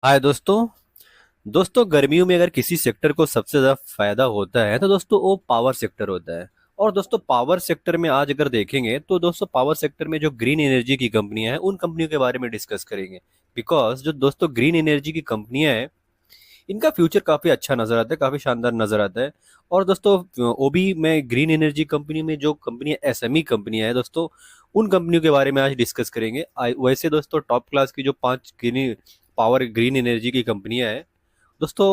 हाय दोस्तों। गर्मियों में अगर किसी सेक्टर को सबसे ज्यादा फायदा होता है तो दोस्तों वो पावर सेक्टर होता है। और दोस्तों पावर सेक्टर में आज अगर देखेंगे तो दोस्तों पावर सेक्टर में जो ग्रीन एनर्जी की कंपनियां हैं उन कंपनियों के बारे में डिस्कस करेंगे। बिकॉज जो दोस्तों ग्रीन एनर्जी की कंपनियां हैं इनका फ्यूचर काफी अच्छा नजर आता है, काफी शानदार नजर आता है। और दोस्तों वो भी मैं ग्रीन एनर्जी कंपनी में जो कंपनियां एसएमई कंपनियां हैं दोस्तों उन कंपनियों के बारे में आज डिस्कस करेंगे। वैसे दोस्तों टॉप क्लास की जो पांच ग्रीन पावर ग्रीन एनर्जी की कंपनियां हैं दोस्तों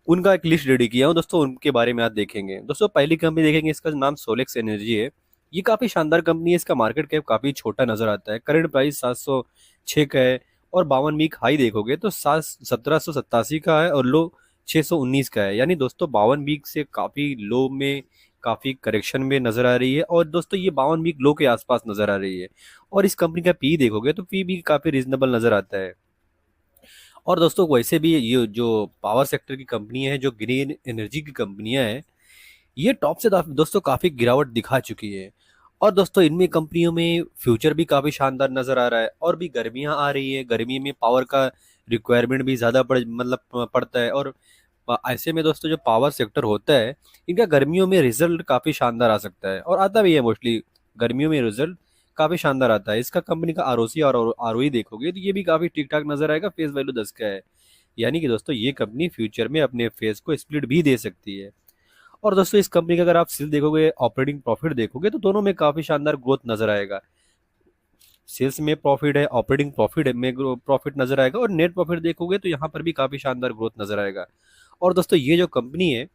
उनका एक लिस्ट रेडी किया हूँ दोस्तों, उनके बारे में आज देखेंगे। दोस्तों पहली कंपनी देखेंगे, इसका नाम सोलेक्स एनर्जी है। ये काफी शानदार कंपनी है, इसका मार्केट कैप काफी छोटा नजर आता है। करंट प्राइस 706 का है और 52 वीक हाई देखोगे तो 1787 का है और लो 619 का है। यानी दोस्तों 52 वीक से काफी लो में, काफी करेक्शन में नजर आ रही है। और दोस्तों ये 52 वीक लो के आसपास नजर आ रही है। और इस कंपनी का पी देखोगे तो पी भी काफी रिजनेबल नजर आता है। और दोस्तों वैसे भी ये जो पावर सेक्टर की कंपनी है, जो ग्रीन एनर्जी की कंपनियां हैं, ये टॉप से दोस्तों काफी गिरावट दिखा चुकी है। और दोस्तों इनमें कंपनियों में फ्यूचर भी काफी शानदार नजर आ रहा है। और भी गर्मियां आ रही है, गर्मी में पावर का रिक्वायरमेंट भी ज्यादा पड़ता है। और ऐसे में दोस्तों जो पावर सेक्टर होता है इनका गर्मियों में रिजल्ट काफी शानदार आ सकता है और आता भी है मोस्टली। गर्मियों में रिजल्ट काफी शानदार आता है। इसका कंपनी का आरओसी और आरओई देखोगे तो ये भी काफी ठीक ठाक नजर आएगा। फेस वैल्यू 10 का है। यानी कि दोस्तों ये कंपनी फ्यूचर में अपने फेस को स्प्लिट भी दे सकती है। और दोस्तों इस कंपनी का अगर आप सेल देखोगे, ऑपरेटिंग प्रॉफिट देखोगे तो दोनों में काफी शानदार ग्रोथ नजर आएगा। सेल्स में प्रॉफिट है, ऑपरेटिंग प्रॉफिट में प्रॉफिट नजर आएगा। और नेट प्रॉफिट देखोगे तो यहाँ पर भी काफी शानदार ग्रोथ नजर आएगा। और दोस्तों ये जो कंपनी है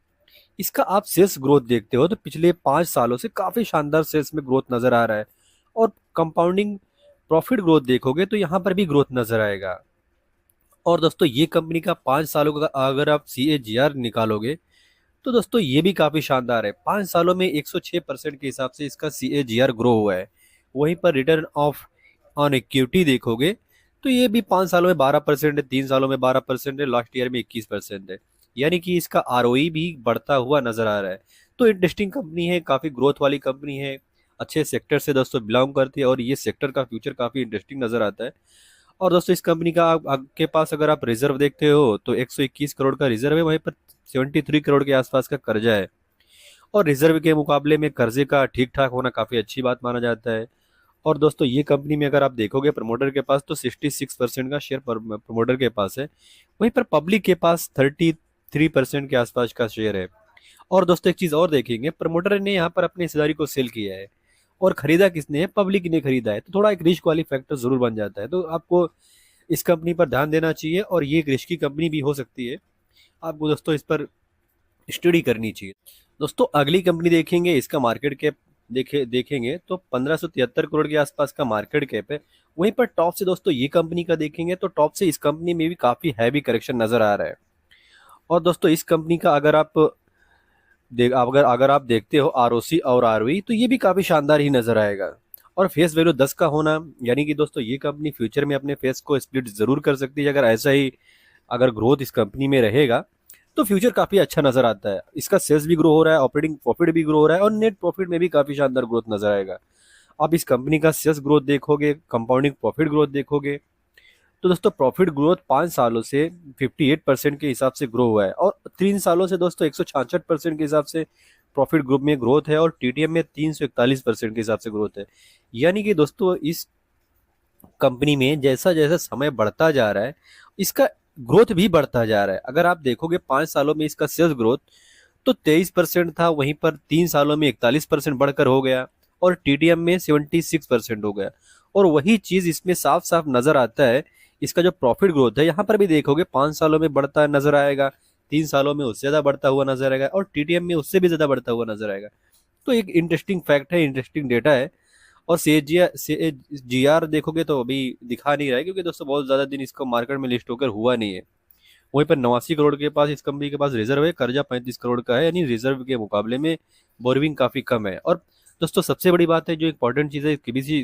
इसका आप सेल्स ग्रोथ देखते हो तो पिछले 5 सालों से काफी शानदार सेल्स में ग्रोथ नजर आ रहा है। और कंपाउंडिंग प्रॉफिट ग्रोथ देखोगे तो यहाँ पर भी ग्रोथ नजर आएगा। और दोस्तों ये कंपनी का 5 सालों का अगर आप CAGR निकालोगे तो दोस्तों ये भी काफी शानदार है। 5 सालों में 106% के हिसाब से इसका CAGR ग्रो हुआ है। वहीं पर रिटर्न ऑफ ऑन इक्विटी देखोगे तो ये भी 5 सालों में 12% है, 3 सालों में 12% है, लास्ट ईयर में 21% है। यानी कि इसका आरओई भी बढ़ता हुआ नजर आ रहा है। तो इंटरेस्टिंग कंपनी है, काफी ग्रोथ वाली कंपनी है, अच्छे सेक्टर से दोस्तों बिलोंग करती है। और ये सेक्टर का फ्यूचर काफी इंटरेस्टिंग नजर आता है। और दोस्तों इस कंपनी का आपके पास अगर आप रिजर्व देखते हो तो 121 करोड़ का रिजर्व है। वहीं पर 73 करोड़ के आसपास का कर्जा है। और रिजर्व के मुकाबले में कर्जे का ठीक ठाक होना काफी अच्छी बात माना जाता है। और दोस्तों ये कंपनी में अगर आप देखोगे प्रमोटर के पास तो 66% का शेयर प्रमोटर के पास है। वहीं पर पब्लिक के पास 33% के आसपास का शेयर है। और दोस्तों एक चीज और देखेंगे, प्रमोटर ने यहाँ पर अपनी हिस्सेदारी को सेल किया है और खरीदा किसने है? पब्लिक ने खरीदा है। तो थोड़ा एक रिस्क वाली फैक्टर जरूर बन जाता है। तो आपको इस कंपनी पर ध्यान देना चाहिए और ये एक रिस्की कंपनी भी हो सकती है। आपको दोस्तों इस पर स्टडी करनी चाहिए। दोस्तों अगली कंपनी देखेंगे, इसका मार्केट कैप देखेंगे तो 1573 करोड़ के आसपास का मार्केट कैप है। वहीं पर टॉप से दोस्तों ये कंपनी का देखेंगे तो टॉप से इस कंपनी में भी काफी हैवी करेक्शन नजर आ रहा है। और दोस्तों इस कंपनी का अगर अगर आप देखते हो आरओसी और आरओई तो ये भी काफी शानदार ही नजर आएगा। और फेस वैल्यू 10 का होना यानी कि दोस्तों ये कंपनी फ्यूचर में अपने फेस को स्प्लिट जरूर कर सकती है। अगर ऐसा ही अगर ग्रोथ इस कंपनी में रहेगा तो फ्यूचर काफी अच्छा नजर आता है। इसका सेल्स भी ग्रो हो रहा है, ऑपरेटिंग प्रॉफिट भी ग्रो हो रहा है और नेट प्रॉफिट में भी काफी शानदार ग्रोथ नजर आएगा। आप इस कंपनी का सेल्स ग्रोथ देखोगे, कंपाउंडिंग प्रॉफिट ग्रोथ देखोगे तो दोस्तों प्रॉफिट ग्रोथ 5 सालों से 58% के हिसाब से ग्रो हुआ है। और 3 सालों से दोस्तों 166% के हिसाब से प्रॉफिट ग्रुप में ग्रोथ है। और TTM में 341% के हिसाब से ग्रोथ है। यानी कि दोस्तों इस कंपनी में जैसा जैसा समय बढ़ता जा रहा है इसका ग्रोथ भी बढ़ता जा रहा है। अगर आप देखोगे 5 सालों में इसका सेल्स ग्रोथ तो 23% था, वहीं पर 3 सालों में 41% बढ़कर हो गया। और TTM में 76% हो गया। और वही चीज इसमें साफ साफ नजर आता है। इसका जो प्रॉफिट ग्रोथ है यहाँ पर भी देखोगे 5 सालों में बढ़ता नजर आएगा, 3 सालों में उससे ज्यादा बढ़ता हुआ नजर आएगा और TTM में उससे भी ज्यादा बढ़ता हुआ नजर आएगा। तो एक इंटरेस्टिंग फैक्ट है, इंटरेस्टिंग डेटा है। और CAGR देखोगे तो अभी दिखा नहीं रहा है क्योंकि दोस्तों बहुत ज्यादा दिन इसको मार्केट में लिस्ट होकर हुआ नहीं है। वहीं पर 89 करोड़ के पास इस कंपनी के पास रिजर्व है, कर्जा 35 करोड़ का है। यानी रिजर्व के मुकाबले में बोरिंग काफी कम है। और दोस्तों सबसे बड़ी बात है, जो इंपॉर्टेंट चीज है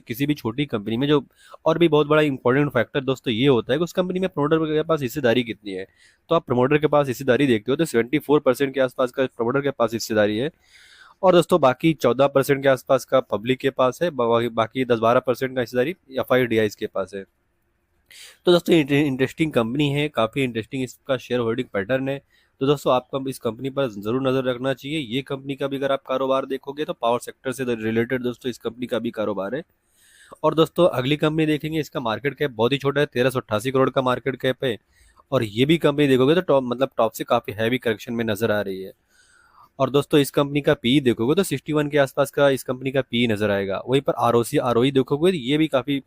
किसी भी छोटी कंपनी में, जो और भी बहुत बड़ा इंपॉर्टेंट फैक्टर दोस्तों ये होता है कि उस कंपनी में प्रमोटर के पास हिस्सेदारी कितनी है। तो आप प्रमोटर के पास हिस्सेदारी देखते हो तो 74% के आसपास का प्रमोटर के पास हिस्सेदारी है। और दोस्तों बाकी 14% के आसपास का पब्लिक के पास है। बाकी 10-12% का हिस्सेदारी FIDIs के पास है। तो दोस्तों इंटरेस्टिंग कंपनी है, काफ़ी इंटरेस्टिंग इसका शेयर होल्डिंग पैटर्न है। तो दोस्तों आपको इस कंपनी पर ज़रूर नज़र रखना चाहिए। ये कंपनी का भी अगर आप कारोबार देखोगे तो पावर सेक्टर से रिलेटेड दोस्तों इस कंपनी का भी कारोबार है। और दोस्तों अगली कंपनी देखेंगे, इसका मार्केट कैप बहुत ही छोटा है, 1388 करोड़ का मार्केट कैप है। और ये भी कंपनी देखोगे तो टॉप मतलब टॉप से काफ़ी हैवी करेक्शन में नज़र आ रही है। और दोस्तों इस कंपनी का पी देखोगे तो 61 के आसपास का इस कंपनी का पी नज़र आएगा। वहीं पर आरओसी आरओई देखोगे तो ये भी काफ़ी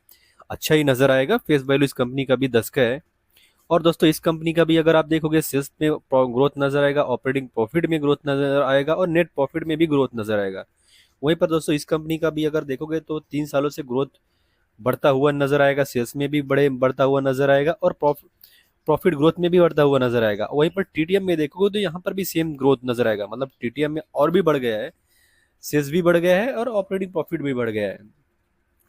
अच्छा ही नज़र आएगा। फेस वैल्यू इस कंपनी का भी 10 का है। और दोस्तों इस कंपनी का भी अगर आप देखोगे सेल्स में ग्रोथ नजर आएगा, ऑपरेटिंग प्रॉफिट में ग्रोथ नजर आएगा और नेट प्रॉफिट में भी ग्रोथ नजर आएगा। वहीं पर दोस्तों इस कंपनी का भी अगर देखोगे तो 3 सालों से ग्रोथ बढ़ता हुआ नजर आएगा, सेल्स में भी बड़े बढ़ता हुआ नजर आएगा और प्रॉफिट ग्रोथ में भी बढ़ता हुआ नजर आएगा। वहीं पर टीटीएम में देखोगे तो यहाँ पर भी सेम ग्रोथ नजर आएगा, मतलब टीटीएम में और भी बढ़ गया है, सेल्स भी बढ़ गया है और ऑपरेटिंग प्रॉफिट भी बढ़ गया है।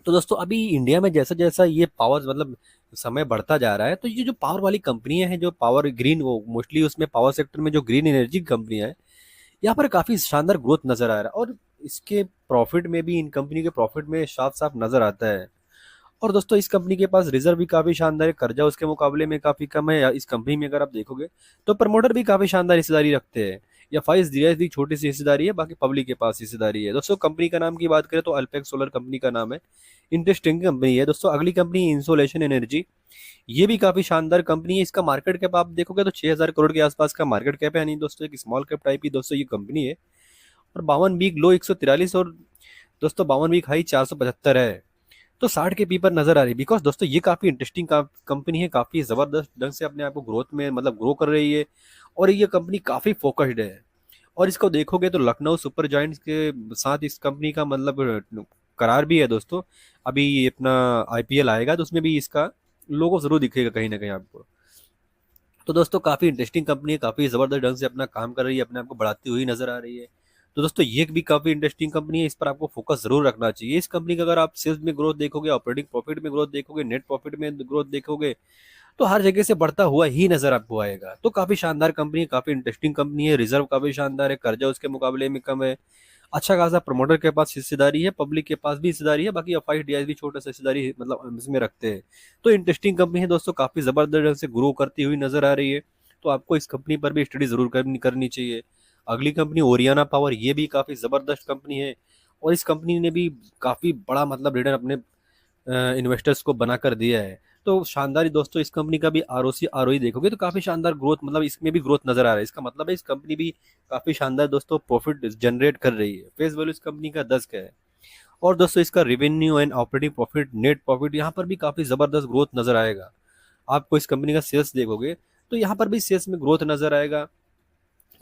तो दोस्तों अभी इंडिया में जैसा जैसा ये पावर मतलब समय बढ़ता जा रहा है, तो ये जो पावर वाली कंपनियां हैं, जो पावर ग्रीन, वो मोस्टली उसमें पावर सेक्टर में जो ग्रीन एनर्जी कंपनियां हैं, यहाँ पर काफी शानदार ग्रोथ नजर आ रहा है। और इसके प्रॉफिट में भी, इन कंपनी के प्रॉफिट में साफ साफ नजर आता है। और दोस्तों इस कंपनी के पास रिजर्व भी काफी शानदार है, कर्जा उसके मुकाबले में काफी कम है। इस कंपनी में अगर आप देखोगे तो प्रमोटर भी काफी शानदार हिस्सेदारी रखते हैं। या फाइज डीआईएस भी छोटी सी हिस्सेदारी है, बाकी पब्लिक के पास हिस्सेदारी है। दोस्तों कंपनी का नाम की बात करें तो अल्पेक्स सोलर कंपनी का नाम है। इंटरेस्टिंग कंपनी है दोस्तों। अगली कंपनी इंसोलेशन एनर्जी, ये भी काफी शानदार कंपनी है। इसका मार्केट कैप आप देखोगे तो 6000 करोड़ के आसपास का मार्केट कैप है, यानी दोस्तों एक स्मॉल कैप टाइप की दोस्तों ये कंपनी है। और 52 वीक लो 143 और दोस्तों 52 वीक हाई 475 है। तो 60 के पी पर नजर आ रही है। बिकॉज दोस्तों ये काफी इंटरेस्टिंग कंपनी है, काफी जबरदस्त ढंग से अपने आप को ग्रोथ में मतलब ग्रो कर रही है। और ये कंपनी काफी फोकस्ड है। और इसको देखोगे तो लखनऊ सुपर जायंट्स के साथ इस कंपनी का मतलब करार भी है दोस्तों। अभी ये अपना आईपीएल आएगा तो उसमें भी इसका लोगो जरूर दिखेगा कहीं ना कहीं आपको। तो दोस्तों काफी इंटरेस्टिंग कंपनी है, काफी जबरदस्त ढंग से अपना काम कर रही है, अपने आप को बढ़ाती हुई नजर आ रही है। तो दोस्तों ये भी काफी इंटरेस्टिंग कंपनी है, इस पर आपको फोकस जरूर रखना चाहिए। इस कंपनी का अगर आप सेल्स में ग्रोथ देखोगे, ऑपरेटिंग प्रॉफिट में ग्रोथ देखोगे, नेट प्रॉफिट में ग्रोथ देखोगे, तो हर जगह से बढ़ता हुआ ही नजर आपको आएगा। तो काफी शानदार कंपनी है, काफी इंटरेस्टिंग कंपनी है। रिजर्व काफी शानदार है, कर्जा उसके मुकाबले में कम है। अच्छा खासा प्रमोटर के पास हिस्सेदारी है, पब्लिक के पास भी हिस्सेदारी है, बाकी एफ आई डी भी छोटा सा हिस्सेदारी मतलब इसमें रखते हैं। तो इंटरेस्टिंग कंपनी है दोस्तों, काफी जबरदस्त ढंग से ग्रो करती हुई नजर आ रही है। तो आपको इस कंपनी पर भी स्टडी जरूर करनी चाहिए। अगली कंपनी ओरियाना पावर, ये भी काफी जबरदस्त कंपनी है। और इस कंपनी ने भी काफी बड़ा मतलब रिटर्न अपने इन्वेस्टर्स को बना कर दिया है। तो शानदार ही दोस्तों इस कंपनी का भी आरओसी आरओई देखोगे तो काफी शानदार ग्रोथ, मतलब इसमें भी ग्रोथ नजर आ रहा है। इसका मतलब है इस कंपनी भी काफी शानदार दोस्तों प्रॉफिट जनरेट कर रही है। फेस वैल्यू इस कंपनी का 10 का है। और दोस्तों इसका revenue and operating profit, net profit, यहाँ पर भी काफी जबरदस्त ग्रोथ नजर आएगा। आपको इस कंपनी का सेल्स देखोगे तो यहाँ पर भी सेल्स में ग्रोथ नजर आएगा।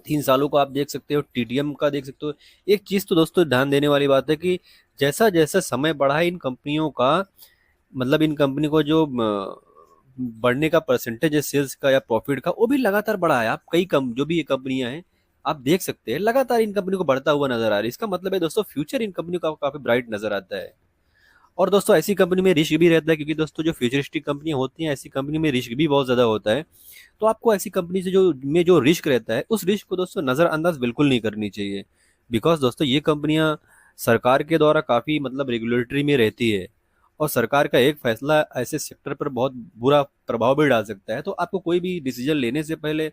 3 सालों को आप देख सकते हो, टीडीएम का देख सकते हो। एक चीज तो दोस्तों ध्यान देने वाली बात है कि जैसा जैसा समय बढ़ा है इन कंपनियों का, मतलब इन कंपनी को जो बढ़ने का परसेंटेज है सेल्स का या प्रॉफिट का, वो भी लगातार बढ़ा है। आप कई कम जो भी ये कंपनियां हैं आप देख सकते हैं, लगातार इन कंपनी को बढ़ता हुआ नजर आ रहा है। इसका मतलब है दोस्तों फ्यूचर इन कंपनियों का काफी ब्राइट नजर आता है। और दोस्तों ऐसी कंपनी में रिस्क भी रहता है, क्योंकि दोस्तों जो फ्यूचरिस्टिक कंपनियां होती हैं ऐसी कंपनी में रिस्क भी बहुत ज्यादा होता है। तो आपको ऐसी कंपनी से जो रिस्क रहता है उस रिस्क को दोस्तों नजरअंदाज बिल्कुल नहीं करनी चाहिए। बिकॉज दोस्तों ये कंपनियां सरकार के द्वारा काफी मतलब रेगुलेटरी में रहती है। और सरकार का एक फैसला ऐसे सेक्टर पर बहुत बुरा प्रभाव भी डाल सकता है। तो आपको कोई भी डिसीजन लेने से पहले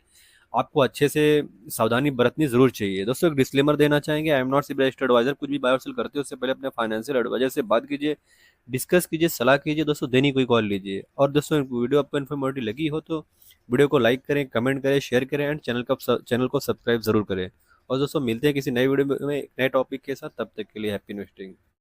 आपको अच्छे से सावधानी बरतनी जरूर चाहिए। दोस्तों एक डिस्क्लेमर देना चाहेंगे, I am not registered adviser. कुछ भी बाय और सेल करते हो उससे पहले अपने फाइनेंशियल एडवाइजर से बात कीजिए, डिस्कस कीजिए, सलाह कीजिए। दोस्तों देनी कोई कॉल लीजिए। और दोस्तों वीडियो आपको इन्फॉर्मेटिव लगी हो तो वीडियो को लाइक करें, कमेंट करें, शेयर करें एंड चैनल को सब्सक्राइब जरूर करें। और दोस्तों मिलते हैं किसी नए वीडियो में एक नए टॉपिक के साथ। तब तक के लिए हैप्पी इन्वेस्टिंग।